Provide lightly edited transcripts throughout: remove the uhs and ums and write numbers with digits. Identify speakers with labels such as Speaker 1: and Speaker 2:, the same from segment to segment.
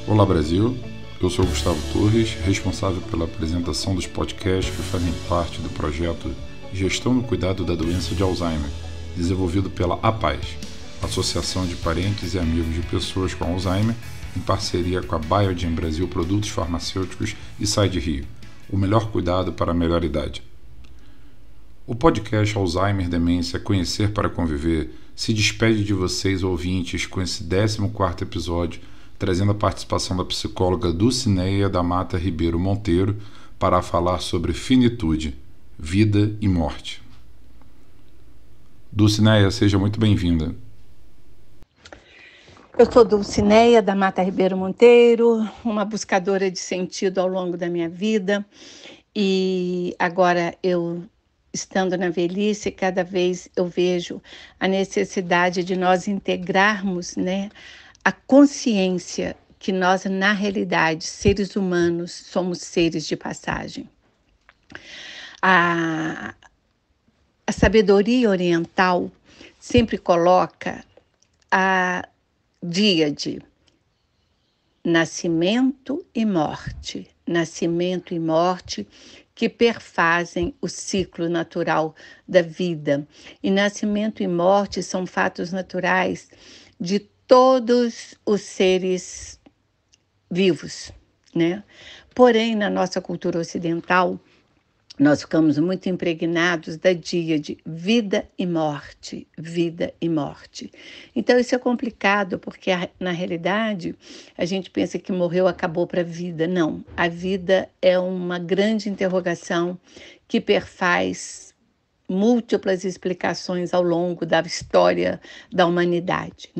Speaker 1: Olá Brasil, eu sou Gustavo Torres, responsável pela apresentação dos podcasts que fazem parte do projeto Gestão no Cuidado da Doença de Alzheimer, desenvolvido pela APAS, Associação de Parentes e Amigos de Pessoas com Alzheimer, em parceria com a Biogen Brasil Produtos Farmacêuticos e Side Rio, o melhor cuidado para a melhor idade. O podcast Alzheimer Demência Conhecer para Conviver se despede de vocês, ouvintes, com esse 14º episódio, trazendo a participação da psicóloga Dulcineia da Mata Ribeiro Monteiro para falar sobre finitude, vida e morte. Dulcineia, seja muito bem-vinda.
Speaker 2: Eu sou Dulcineia da Mata Ribeiro Monteiro, uma buscadora de sentido ao longo da minha vida, e agora estando na velhice, cada vez eu vejo a necessidade de nós integrarmos, a consciência que nós, na realidade, seres humanos, somos seres de passagem. A sabedoria oriental sempre coloca a díade, nascimento e morte que perfazem o ciclo natural da vida. E nascimento e morte são fatos naturais de todos os seres vivos, Porém, na nossa cultura ocidental, nós ficamos muito impregnados da díade, vida e morte, vida e morte. Então, isso é complicado, porque na realidade, a gente pensa que morreu, acabou para a vida. Não, a vida é uma grande interrogação que perfaz múltiplas explicações ao longo da história da humanidade,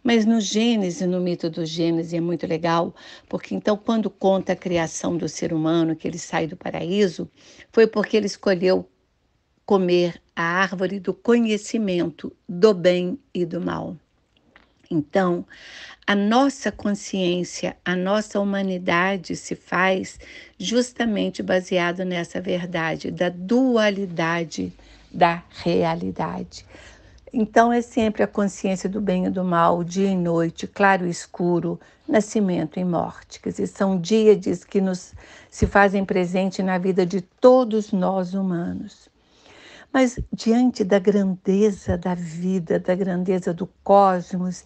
Speaker 2: Mas no Gênesis, no mito do Gênesis, é muito legal, porque então quando conta a criação do ser humano, que ele sai do paraíso, foi porque ele escolheu comer a árvore do conhecimento do bem e do mal. Então, a nossa consciência, a nossa humanidade se faz justamente baseado nessa verdade, da dualidade da realidade. Então, é sempre a consciência do bem e do mal, dia e noite, claro e escuro, nascimento e morte. Quer dizer, são díades que se fazem presente na vida de todos nós humanos. Mas diante da grandeza da vida, da grandeza do cosmos,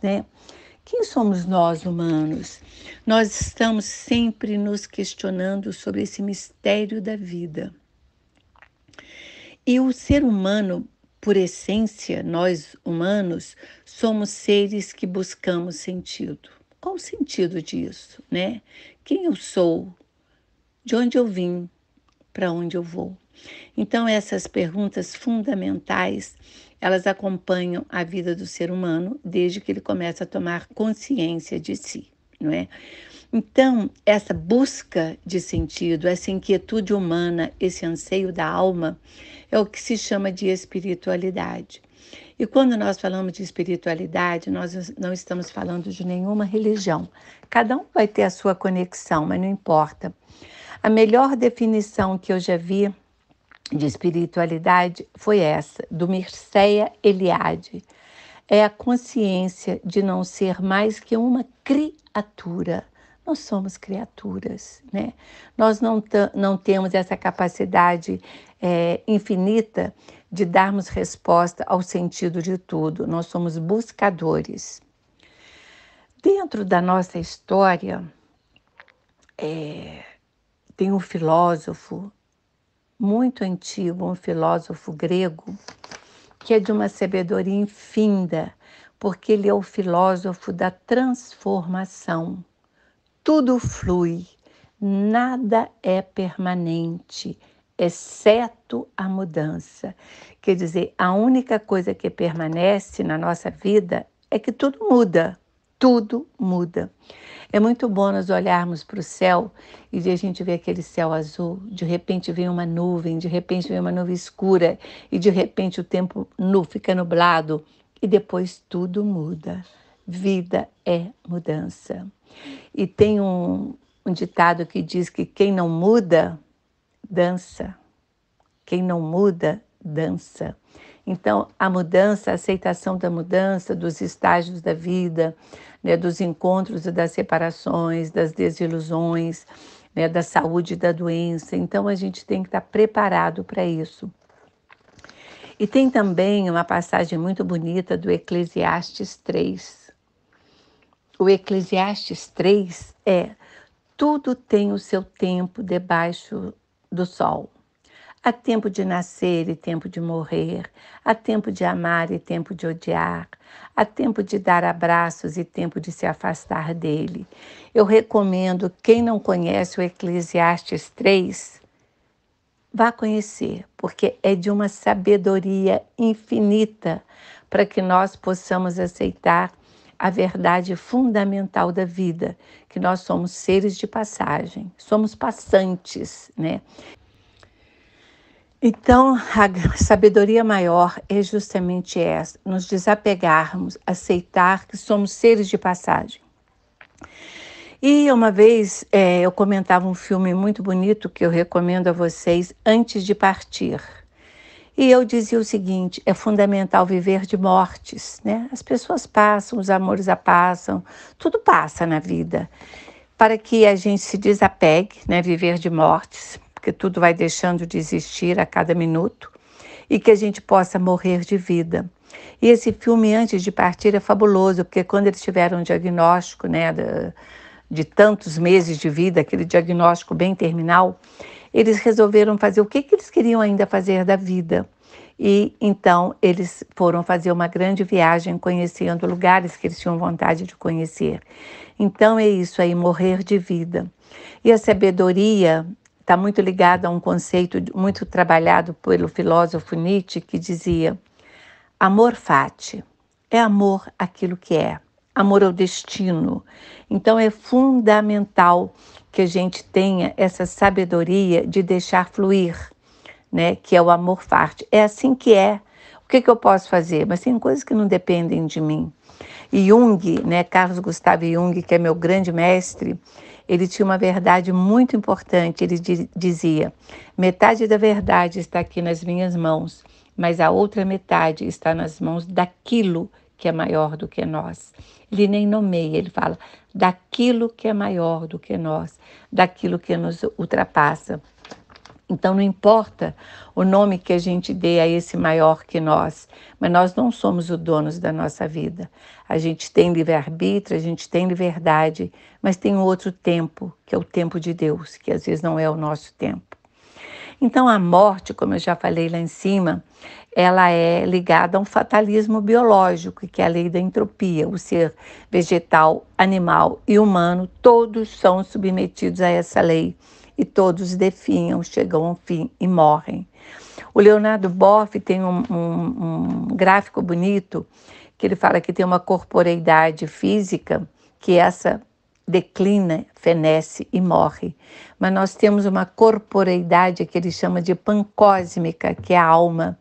Speaker 2: Quem somos nós, humanos? Nós estamos sempre nos questionando sobre esse mistério da vida. E o ser humano, por essência, nós humanos, somos seres que buscamos sentido. Qual o sentido disso, Quem eu sou? De onde eu vim? Para onde eu vou? Então, essas perguntas fundamentais, elas acompanham a vida do ser humano desde que ele começa a tomar consciência de si, Então, essa busca de sentido, essa inquietude humana, esse anseio da alma, é o que se chama de espiritualidade. E quando nós falamos de espiritualidade, nós não estamos falando de nenhuma religião. Cada um vai ter a sua conexão, mas não importa. A melhor definição que eu já vi de espiritualidade foi essa, do Mircea Eliade. É a consciência de não ser mais que uma criatura. Nós somos criaturas, Nós não temos essa capacidade infinita de darmos resposta ao sentido de tudo. Nós somos buscadores. Dentro da nossa história, tem um filósofo muito antigo, um filósofo grego, que é de uma sabedoria infinda, porque ele é o filósofo da transformação. Tudo flui, nada é permanente, exceto a mudança. Quer dizer, a única coisa que permanece na nossa vida é que tudo muda, tudo muda. É muito bom nós olharmos para o céu e a gente ver aquele céu azul, de repente vem uma nuvem, de repente vem uma nuvem escura e de repente o tempo fica nublado e depois tudo muda. Vida é mudança. E tem um ditado que diz que quem não muda, dança. Quem não muda, dança. Então, a mudança, a aceitação da mudança, dos estágios da vida, né, dos encontros e das separações, das desilusões, né, da saúde e da doença. Então, a gente tem que estar preparado para isso. E tem também uma passagem muito bonita do Eclesiastes 3. O Eclesiastes 3 é: tudo tem o seu tempo debaixo do sol. Há tempo de nascer e tempo de morrer, há tempo de amar e tempo de odiar, há tempo de dar abraços e tempo de se afastar dele. Eu recomendo, quem não conhece o Eclesiastes 3, vá conhecer, porque é de uma sabedoria infinita para que nós possamos aceitar a verdade fundamental da vida, que nós somos seres de passagem, somos passantes, né? Então, a sabedoria maior é justamente essa, nos desapegarmos, aceitar que somos seres de passagem. E uma vez eu comentava um filme muito bonito que eu recomendo a vocês, Antes de Partir. E eu dizia o seguinte: é fundamental viver de mortes, né? As pessoas passam, os amores passam, tudo passa na vida. Para que a gente se desapegue, né? Viver de mortes, porque tudo vai deixando de existir a cada minuto, e que a gente possa morrer de vida. E esse filme, Antes de Partir, é fabuloso, porque quando eles tiveram um diagnóstico, né, de tantos meses de vida, aquele diagnóstico bem terminal, eles resolveram fazer o que eles queriam ainda fazer da vida. E então eles foram fazer uma grande viagem, conhecendo lugares que eles tinham vontade de conhecer. Então é isso aí, morrer de vida. E a sabedoria está muito ligada a um conceito muito trabalhado pelo filósofo Nietzsche, que dizia: amor fati, é amor àquilo que é, amor ao destino. Então é fundamental que a gente tenha essa sabedoria de deixar fluir, né? Que é o amor fati. É assim que é. O que eu posso fazer? Mas tem coisas que não dependem de mim. E Jung, né, Carlos Gustavo Jung, que é meu grande mestre, ele tinha uma verdade muito importante. Ele dizia: metade da verdade está aqui nas minhas mãos, mas a outra metade está nas mãos daquilo que é maior do que nós. Ele nem nomeia, ele fala daquilo que é maior do que nós, daquilo que nos ultrapassa. Então não importa o nome que a gente dê a esse maior que nós, mas nós não somos os donos da nossa vida. A gente tem livre-arbítrio, a gente tem liberdade, mas tem um outro tempo, que é o tempo de Deus, que às vezes não é o nosso tempo. Então a morte, como eu já falei lá em cima, ela é ligada a um fatalismo biológico, que é a lei da entropia. O ser vegetal, animal e humano, todos são submetidos a essa lei. E todos definham, chegam ao fim e morrem. O Leonardo Boff tem um gráfico bonito, que ele fala que tem uma corporeidade física, que essa declina, fenece e morre. Mas nós temos uma corporeidade que ele chama de pancósmica, que é a alma.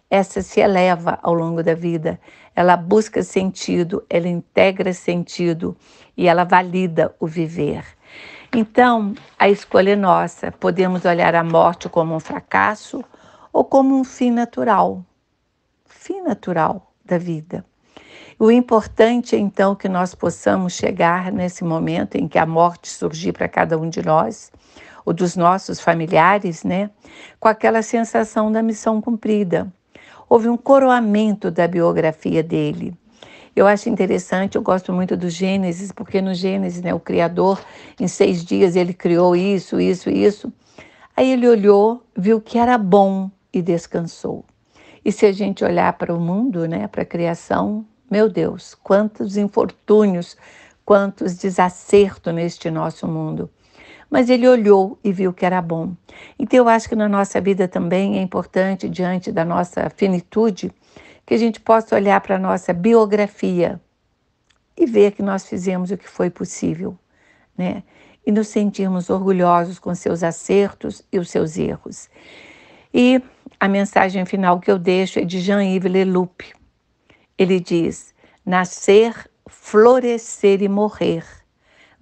Speaker 2: Essa se eleva ao longo da vida, ela busca sentido, ela integra sentido e ela valida o viver. Então, a escolha é nossa. Podemos olhar a morte como um fracasso ou como um fim natural da vida. O importante é, então, que nós possamos chegar nesse momento em que a morte surgir para cada um de nós, ou dos nossos familiares, né, com aquela sensação da missão cumprida. Houve um coroamento da biografia dele. Eu acho interessante, eu gosto muito do Gênesis, porque no Gênesis, né, o Criador, em 6 dias, ele criou isso. Aí ele olhou, viu que era bom e descansou. E se a gente olhar para o mundo, né, para a criação, meu Deus, quantos infortúnios, quantos desacertos neste nosso mundo. Mas ele olhou e viu que era bom. Então eu acho que na nossa vida também é importante, diante da nossa finitude, que a gente possa olhar para a nossa biografia e ver que nós fizemos o que foi possível, né? E nos sentirmos orgulhosos com seus acertos e os seus erros. E a mensagem final que eu deixo é de Jean-Yves Leloup. Ele diz: nascer, florescer e morrer,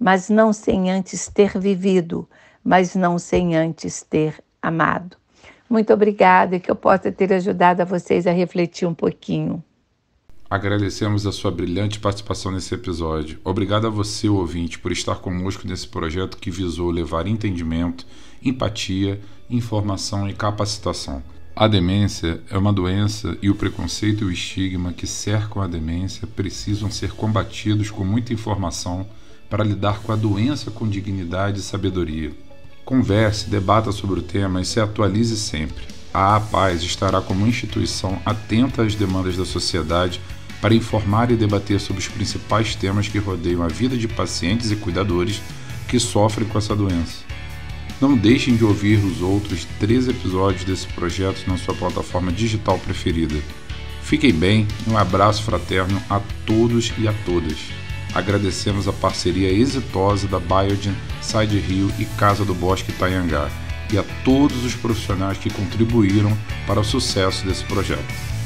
Speaker 2: mas não sem antes ter vivido, mas não sem antes ter amado. Muito obrigada e que eu possa ter ajudado a vocês a refletir um pouquinho.
Speaker 1: Agradecemos a sua brilhante participação nesse episódio. Obrigado a você, ouvinte, por estar conosco nesse projeto que visou levar entendimento, empatia, informação e capacitação. A demência é uma doença e o preconceito e o estigma que cercam a demência precisam ser combatidos com muita informação para lidar com a doença com dignidade e sabedoria. Converse, debata sobre o tema e se atualize sempre. A APAES estará como instituição atenta às demandas da sociedade para informar e debater sobre os principais temas que rodeiam a vida de pacientes e cuidadores que sofrem com essa doença. Não deixem de ouvir os outros 3 episódios desse projeto na sua plataforma digital preferida. Fiquem bem e um abraço fraterno a todos e a todas. Agradecemos a parceria exitosa da Biogen, Side Rio e Casa do Bosque Itanhangá e a todos os profissionais que contribuíram para o sucesso desse projeto.